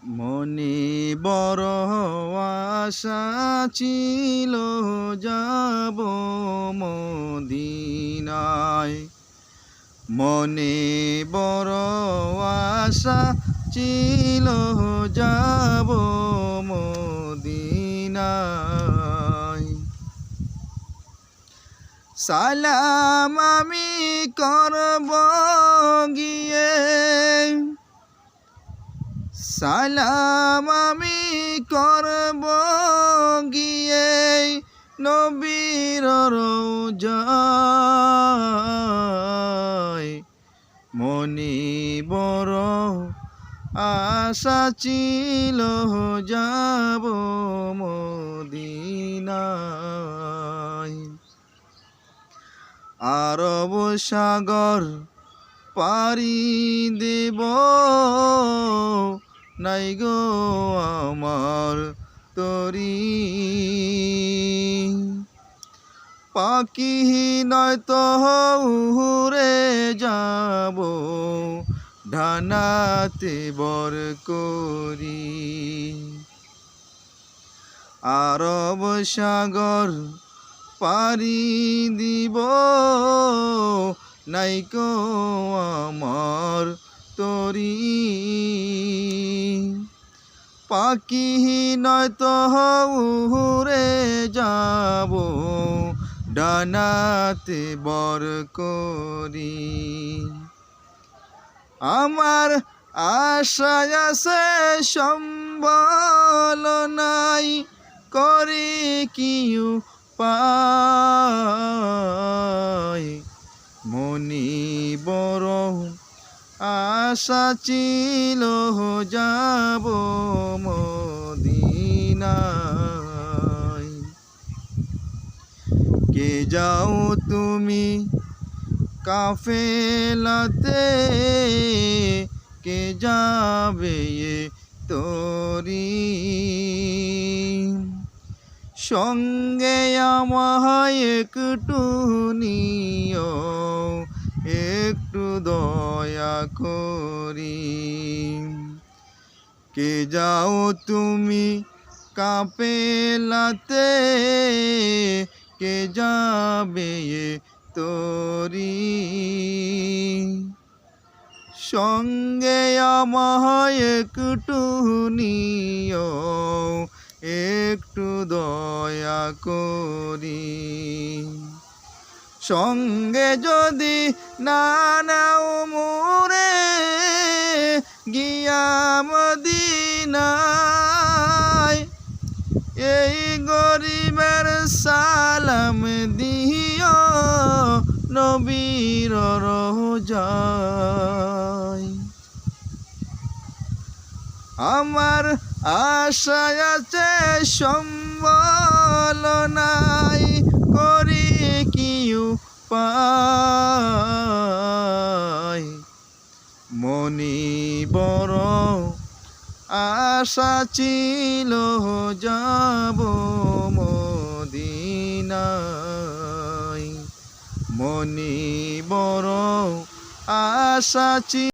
মনে বড় আশা ছিল যাব মদিনায়। মনে বড় আশা ছিল যাব মদিনায়। সালাম আমি করব গিয়ে, সালাম আমি করব গিয়ে নবীর রওজায়। মনে বড় আশা ছিল যাব মদিনায়। আরব সাগর পাড়ি দেব, নাই গো আমার তরি। পাখি নয়তো উড়ে যাব, ডানাতে বর করি। আরব সাগর পাড়ি দিব, নাই গো আমার তরি। পাখি নয়তো উড়ে যাব, ডানাতে বর করি। আমার আশায় আছে সম্বল নাই, করি কি উপায়। মনে বড় আশা ছিল যাব মদিনায়। কে যাও তুমি কাফেলাতে, কে যাবে তরি। সঙ্গে আমায় একটু নিও, একটু দয়া করি। কে যাও তুমি কাফেলাতে, কে যাবে তরি। সঙ্গে আমায় একটু নিও, একটু দয়া করি। সঙ্গে যদি না নাও মোরে, গিয়া মদিনায় এই গরিবের সালাম দিও নবীর রওজায়। আমার আশা আছে সম্বল নাই, করি কি উপায়। মনে বড় আশা ছিল যাব মদিনায়। মনে বড় আশা ছিল।